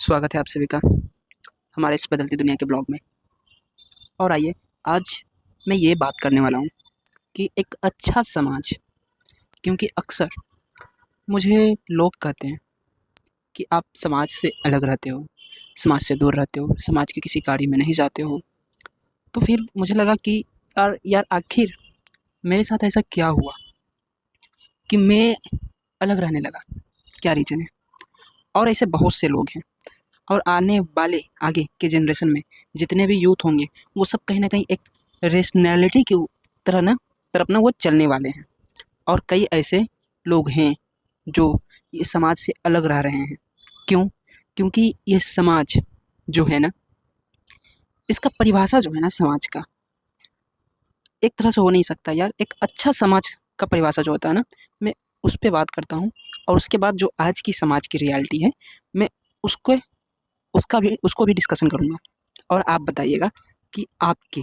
स्वागत है आप सभी का हमारे इस बदलती दुनिया के ब्लॉग में। और आइए, आज मैं ये बात करने वाला हूँ कि एक अच्छा समाज, क्योंकि अक्सर मुझे लोग कहते हैं कि आप समाज से अलग रहते हो, समाज से दूर रहते हो, समाज के किसी कार्य में नहीं जाते हो। तो फिर मुझे लगा कि यार आखिर मेरे साथ ऐसा क्या हुआ कि मैं अलग रहने लगा, क्या रीज़न है। और ऐसे बहुत से लोग हैं, और आने वाले आगे के जनरेशन में जितने भी यूथ होंगे वो सब कहीं ना कहीं एक रेशनैलिटी की तरफ ना वो चलने वाले हैं। और कई ऐसे लोग हैं जो इस समाज से अलग रह रहे हैं। क्यों? क्योंकि ये समाज जो है ना, इसका परिभाषा जो है ना समाज का, एक तरह से हो नहीं सकता यार। एक अच्छा समाज का परिभाषा जो होता है ना, मैं उस पर बात करता हूँ। और उसके बाद जो आज की समाज की रियलिटी है, मैं उसको उसको भी डिस्कशन करूँगा। और आप बताइएगा कि आपकी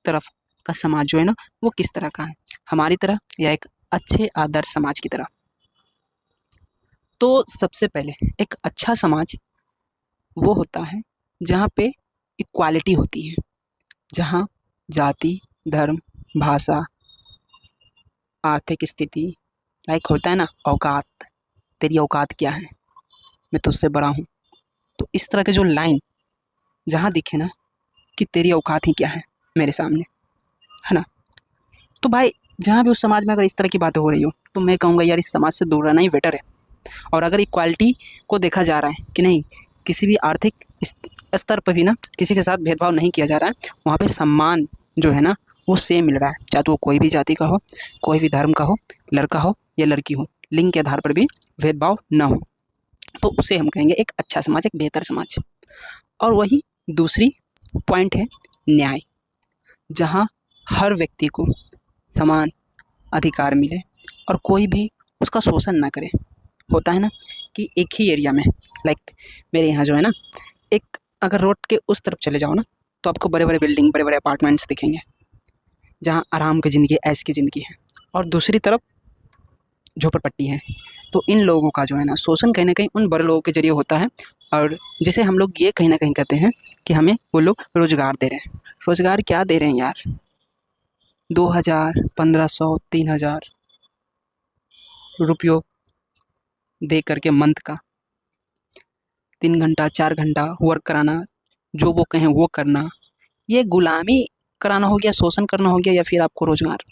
तरफ का समाज जो है ना वो किस तरह का है, हमारी तरह या एक अच्छे आदर्श समाज की तरह। तो सबसे पहले एक अच्छा समाज वो होता है जहाँ पे इक्वालिटी होती है, जहाँ जाति, धर्म, भाषा, आर्थिक स्थिति, लाइक होता है ना औकात, तेरी औकात क्या है, मैं तुझसे बड़ा हूँ। तो इस तरह के जो लाइन जहाँ दिखे ना कि तेरी औकात ही क्या है मेरे सामने, है ना। तो भाई जहाँ भी उस समाज में अगर इस तरह की बातें हो रही हो तो मैं कहूँगा यार इस समाज से दूर रहना ही बेटर है। और अगर इक्वालिटी को देखा जा रहा है कि नहीं, किसी भी आर्थिक स्तर पर भी ना किसी के साथ भेदभाव नहीं किया जा रहा है, वहाँ पे सम्मान जो है ना वो सेम मिल रहा है, चाहे तो वो कोई भी जाति का हो, कोई भी धर्म का हो, लड़का हो या लड़की हो, लिंग के आधार पर भी भेदभाव ना हो, तो उसे हम कहेंगे एक अच्छा समाज, एक बेहतर समाज। और वही दूसरी पॉइंट है न्याय, जहाँ हर व्यक्ति को समान अधिकार मिले और कोई भी उसका शोषण ना करे। होता है ना कि एक ही एरिया में, लाइक मेरे यहाँ जो है ना, एक अगर रोड के उस तरफ चले जाओ ना तो आपको बड़े बड़े बिल्डिंग, बड़े बड़े अपार्टमेंट्स दिखेंगे जहाँ आराम की ज़िंदगी, ऐश की ज़िंदगी है, और दूसरी तरफ झोपड़पट्टी है। तो इन लोगों का जो है ना शोषण कहीं ना कहीं उन बड़े लोगों के जरिए होता है, और जिसे हम लोग ये कहीं ना कहीं कहते हैं कि हमें वो लोग रोज़गार दे रहे हैं। रोज़गार क्या दे रहे हैं यार, 2000, 1500, 3000 रुपयों दे करके मंथ का 3 घंटा 4 घंटा वर्क कराना, जो वो कहें वो करना, ये गुलामी कराना हो गया, शोषण करना हो गया, या फिर आपको रोजगार।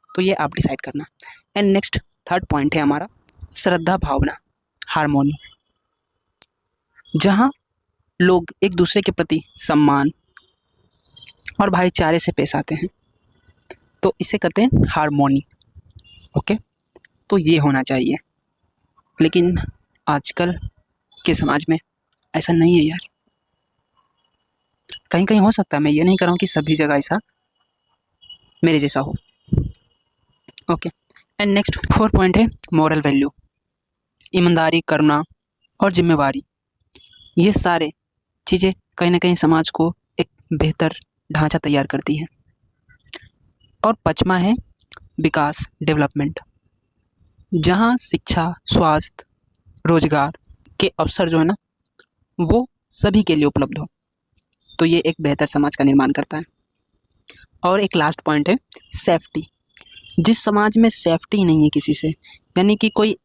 तो ये आप डिसाइड करना। एंड नेक्स्ट थर्ड पॉइंट है हमारा श्रद्धा भावना, हारमोनी, जहाँ लोग एक दूसरे के प्रति सम्मान और भाईचारे से पेश आते हैं, तो इसे कहते हैं हारमोनी। ओके, तो ये होना चाहिए। लेकिन आजकल के समाज में ऐसा नहीं है यार। कहीं कहीं हो सकता है, मैं ये नहीं कर रहा हूँ कि सभी जगह ऐसा मेरे जैसा हो। Okay, and next fourth point है मॉरल वैल्यू, ईमानदारी, करुणा और जिम्मेवारी। ये सारे चीज़ें कहीं ना कहीं समाज को एक बेहतर ढांचा तैयार करती है। और पाँचवा है विकास, डेवलपमेंट, जहाँ शिक्षा, स्वास्थ्य, रोजगार के अवसर जो है ना वो सभी के लिए उपलब्ध हो, तो ये एक बेहतर समाज का निर्माण करता है। और एक लास्ट पॉइंट है सेफ्टी। जिस समाज में सेफ्टी नहीं है किसी से, यानी कि कोई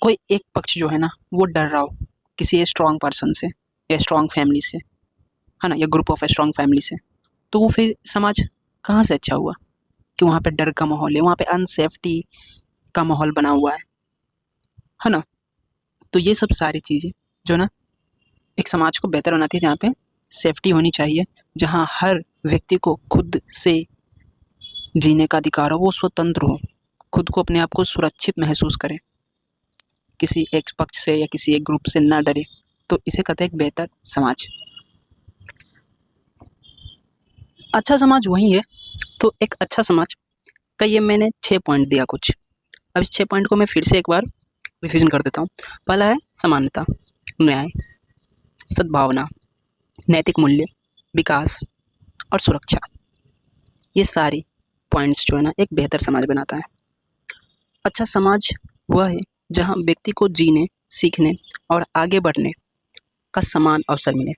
कोई एक पक्ष जो है ना वो डर रहा हो किसी स्ट्रॉन्ग पर्सन से या स्ट्रॉन्ग फैमिली से, है ना, या ग्रुप ऑफ स्ट्रॉन्ग फैमिली से, तो वो फिर समाज कहाँ से अच्छा हुआ? कि वहाँ पे डर का माहौल है, वहाँ पे अनसेफ्टी का माहौल बना हुआ है ना। तो ये सब सारी चीज़ें जो ना एक समाज को बेहतर बनाती है, जहाँ पे सेफ्टी होनी चाहिए, जहाँ हर व्यक्ति को खुद से जीने का अधिकार हो, वो स्वतंत्र हो, खुद को अपने आप को सुरक्षित महसूस करे, किसी एक पक्ष से या किसी एक ग्रुप से ना डरे। तो इसे कहते हैं एक बेहतर समाज। अच्छा समाज वही है। तो एक अच्छा समाज का ये मैंने 6 पॉइंट दिया कुछ। अब इस 6 पॉइंट को मैं फिर से एक बार रिविजन कर देता हूँ। पहला है समानता, न्याय, सद्भावना, नैतिक मूल्य, विकास और सुरक्षा। ये सारे पॉइंट्स जो है ना एक बेहतर समाज बनाता है। अच्छा समाज वह है जहाँ व्यक्ति को जीने, सीखने और आगे बढ़ने का समान अवसर मिले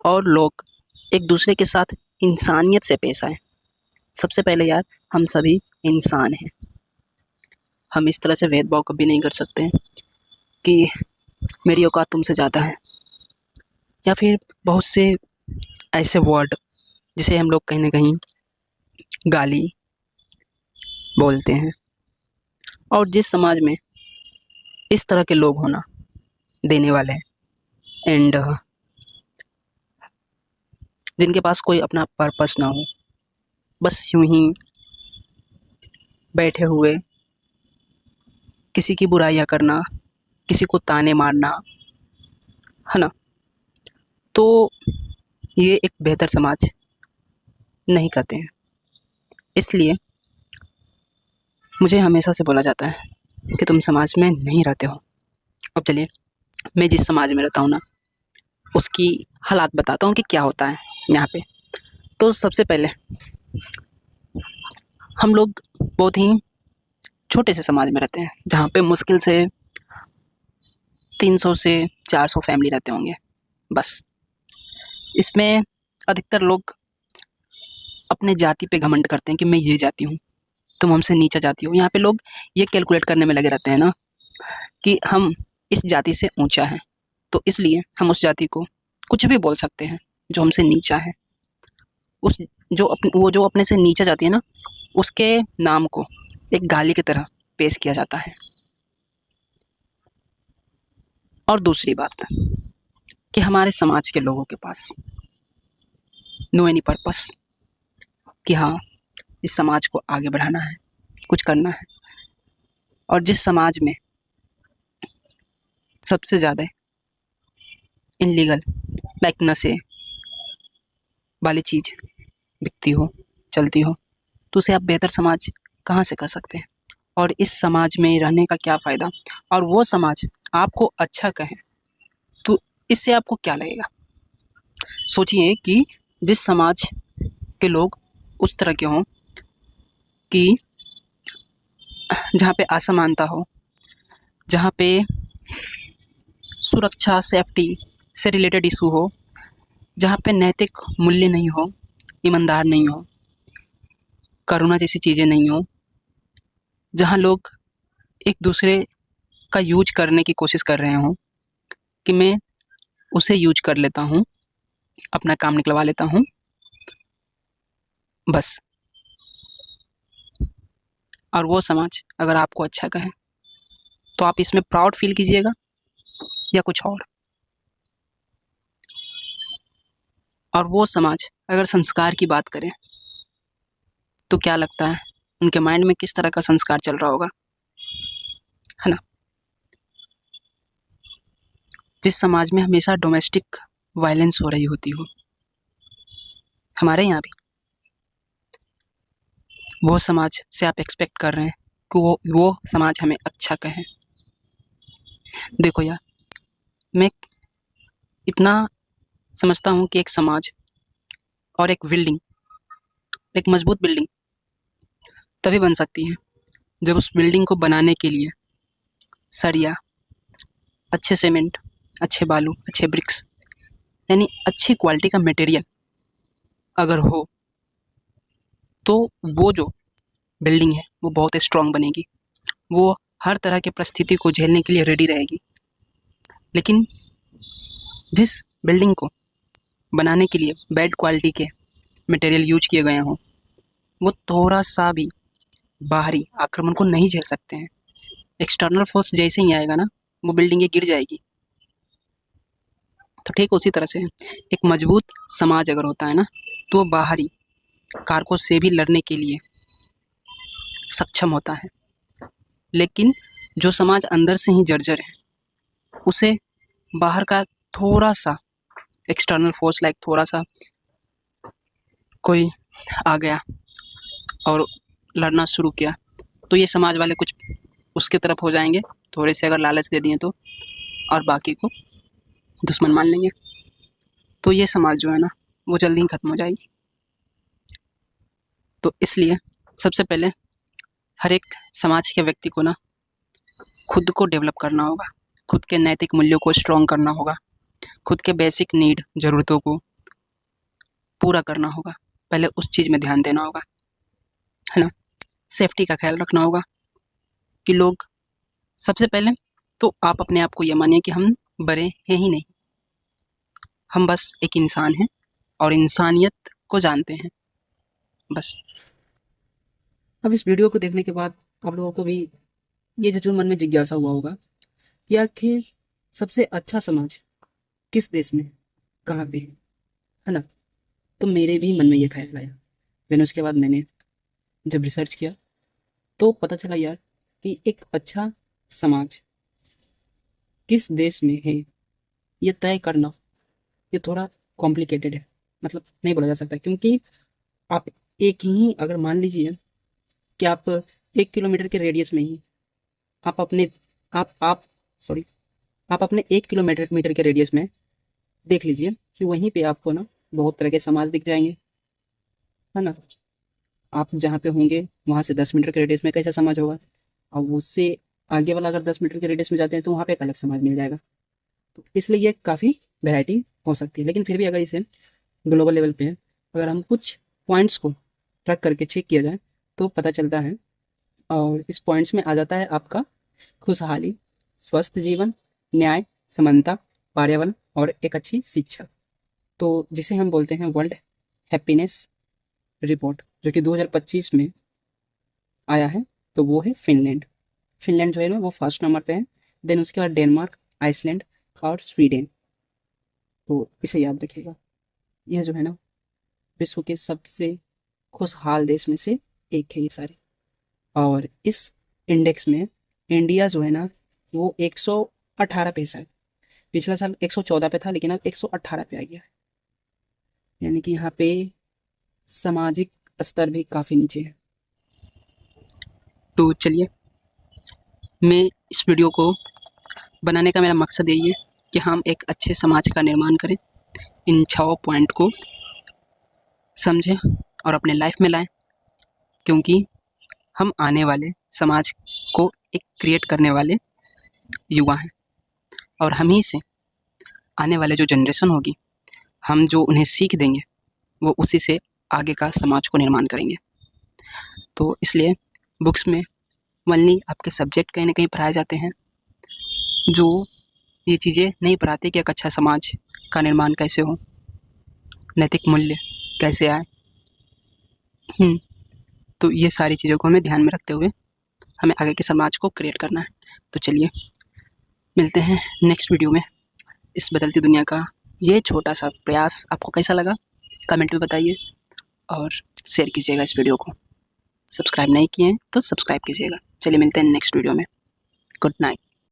और लोग एक दूसरे के साथ इंसानियत से पेश आए। सबसे पहले यार, हम सभी इंसान हैं। हम इस तरह से भेदभाव कभी नहीं कर सकते कि मेरी औकात तुमसे ज़्यादा है, या फिर बहुत से ऐसे वर्ड जिसे हम लोग कहीं ना कहीं गाली बोलते हैं। और जिस समाज में इस तरह के लोग होना देने वाले हैं एंड जिनके पास कोई अपना पर्पस ना हो, बस यूं ही बैठे हुए किसी की बुराइयां करना, किसी को ताने मारना, है ना, तो ये एक बेहतर समाज नहीं कहते हैं। इसलिए मुझे हमेशा से बोला जाता है कि तुम समाज में नहीं रहते हो। अब चलिए, मैं जिस समाज में रहता हूँ ना, उसकी हालात बताता हूँ कि क्या होता है यहाँ पे। तो सबसे पहले हम लोग बहुत ही छोटे से समाज में रहते हैं, जहाँ पे मुश्किल से 300 से 400 फैमिली रहते होंगे बस। इसमें अधिकतर लोग अपने जाति पे घमंड करते हैं कि मैं ये जाति हूँ, तुम हमसे नीचा जाति हो। यहाँ पे लोग ये कैलकुलेट करने में लगे रहते हैं ना कि हम इस जाति से ऊंचा हैं, तो इसलिए हम उस जाति को कुछ भी बोल सकते हैं जो हमसे नीचा है। वो जो अपने से नीचा जाति है ना, उसके नाम को एक गाली की तरह पेश किया जाता है। और दूसरी बात कि हमारे समाज के लोगों के पास नो एनी पर्पस कि हाँ, इस समाज को आगे बढ़ाना है, कुछ करना है। और जिस समाज में सबसे ज़्यादा इनलीगल लाइक नशे वाली चीज़ बिकती हो, चलती हो, तो उसे आप बेहतर समाज कहाँ से कर सकते हैं? और इस समाज में रहने का क्या फ़ायदा? और वो समाज आपको अच्छा कहे तो इससे आपको क्या लगेगा? सोचिए कि जिस समाज के लोग उस तरह के हों कि जहाँ पे असमानता हो, जहाँ पे सुरक्षा सेफ्टी से रिलेटेड इशू हो, जहाँ पे नैतिक मूल्य नहीं हो, ईमानदार नहीं हो, करुणा जैसी चीज़ें नहीं हो, जहाँ लोग एक दूसरे का यूज करने की कोशिश कर रहे हों कि मैं उसे यूज कर लेता हूँ, अपना काम निकलवा लेता हूँ बस। और वो समाज अगर आपको अच्छा कहे तो आप इसमें प्राउड फील कीजिएगा या कुछ और वो समाज अगर संस्कार की बात करें तो क्या लगता है उनके माइंड में किस तरह का संस्कार चल रहा होगा, है ना? जिस समाज में हमेशा डोमेस्टिक वायलेंस हो रही होती हो, हमारे यहाँ भी वो समाज से आप एक्सपेक्ट कर रहे हैं कि वो समाज हमें अच्छा कहे। देखो यार, मैं इतना समझता हूँ कि एक समाज और एक बिल्डिंग, एक मजबूत बिल्डिंग तभी बन सकती है जब उस बिल्डिंग को बनाने के लिए सरिया, अच्छे सीमेंट, अच्छे बालू, अच्छे ब्रिक्स, यानी अच्छी क्वालिटी का मटेरियल अगर हो तो वो जो बिल्डिंग है वो बहुत स्ट्रांग बनेगी, वो हर तरह के परिस्थिति को झेलने के लिए रेडी रहेगी। लेकिन जिस बिल्डिंग को बनाने के लिए बैड क्वालिटी के मटेरियल यूज किए गए हों, वो थोड़ा सा भी बाहरी आक्रमण को नहीं झेल सकते हैं। एक्सटर्नल फोर्स जैसे ही आएगा ना, वो बिल्डिंग ये गिर जाएगी। तो ठीक उसी तरह से एक मजबूत समाज अगर होता है ना, तो वो बाहरी कारकों से भी लड़ने के लिए सक्षम होता है। लेकिन जो समाज अंदर से ही जर्जर है, उसे बाहर का थोड़ा सा एक्सटर्नल फोर्स लाइक थोड़ा सा कोई आ गया और लड़ना शुरू किया, तो ये समाज वाले कुछ उसके तरफ हो जाएंगे, थोड़े से अगर लालच दे दिए तो, और बाकी को दुश्मन मान लेंगे। तो ये समाज जो है ना, वो जल्दी ही ख़त्म हो जाएगी। तो इसलिए सबसे पहले हर एक समाज के व्यक्ति को ना खुद को डेवलप करना होगा, खुद के नैतिक मूल्यों को स्ट्रॉन्ग करना होगा, खुद के बेसिक नीड ज़रूरतों को पूरा करना होगा, पहले उस चीज़ में ध्यान देना होगा, है ना। सेफ्टी का ख्याल रखना होगा कि लोग सबसे पहले तो आप अपने आप को ये मानिए कि हम बड़े हैं ही नहीं, हम बस एक इंसान हैं और इंसानियत को जानते हैं बस। अब इस वीडियो को देखने के बाद आप लोगों को भी ये जो मन में जिज्ञासा हुआ होगा कि आखिर सबसे अच्छा समाज किस देश में, कहाँ पे है ना। तो मेरे भी मन में ये ख्याल आया। मैंने उसके बाद मैंने जब रिसर्च किया तो पता चला यार कि एक अच्छा समाज किस देश में है, ये तय करना ये थोड़ा कॉम्प्लिकेटेड है, मतलब नहीं बोला जा सकता। क्योंकि आप एक ही अगर मान लीजिए कि आप 1 किलोमीटर के रेडियस में ही आप अपने आप सॉरी आप अपने 1 किलोमीटर के रेडियस में देख लीजिए कि वहीं पे आपको ना बहुत तरह के समाज दिख जाएंगे, है ना। आप जहाँ पे होंगे वहाँ से 10 मीटर के रेडियस में कैसा समाज होगा, और उससे आगे वाला अगर 10 मीटर के रेडियस में जाते हैं तो वहाँ पे एक अलग समाज मिल जाएगा। तो इसलिए ये काफ़ी वैरायटी हो सकती है। लेकिन फिर भी अगर इसे ग्लोबल लेवल पे अगर हम कुछ पॉइंट्स को ट्रैक करके चेक किया जाए तो पता चलता है, और इस पॉइंट्स में आ जाता है आपका खुशहाली, स्वस्थ जीवन, न्याय, समानता, पर्यावरण और एक अच्छी शिक्षा। तो जिसे हम बोलते हैं वर्ल्ड हैप्पीनेस रिपोर्ट, जो कि 2025 में आया है। तो वो है फिनलैंड। फिनलैंड जो है ना वो फर्स्ट नंबर पे है। देन उसके बाद डेनमार्क, आइसलैंड और स्वीडन। तो इसे याद रखिएगा। यह जो है ना विश्व के सबसे खुशहाल देश में से एक है ये सारे। और इस इंडेक्स में इंडिया जो है ना वो 118 पे है। पिछला साल 114 पे था लेकिन अब 118 पे आ गया है। यानी कि यहाँ पे सामाजिक स्तर भी काफ़ी नीचे है। तो चलिए, मैं इस वीडियो को बनाने का मेरा मकसद यही है कि हम एक अच्छे समाज का निर्माण करें, इन 6 पॉइंट को समझें और अपने लाइफ में लाएं। क्योंकि हम आने वाले समाज को एक क्रिएट करने वाले युवा हैं, और हम ही से आने वाले जो जनरेशन होगी, हम जो उन्हें सीख देंगे वो उसी से आगे का समाज को निर्माण करेंगे। तो इसलिए बुक्स में ओनली आपके सब्जेक्ट कहीं ना कहीं पढ़ाए जाते हैं, जो ये चीज़ें नहीं पढ़ाते कि एक अच्छा समाज का निर्माण कैसे हो, नैतिक मूल्य कैसे आए। तो ये सारी चीज़ों को हमें ध्यान में रखते हुए हमें आगे के समाज को क्रिएट करना है। तो चलिए मिलते हैं नेक्स्ट वीडियो में। इस बदलती दुनिया का ये छोटा सा प्रयास आपको कैसा लगा कमेंट में बताइए, और शेयर कीजिएगा इस वीडियो को। सब्सक्राइब नहीं किए हैं तो सब्सक्राइब कीजिएगा। चलिए मिलते हैं नेक्स्ट वीडियो में। Good night.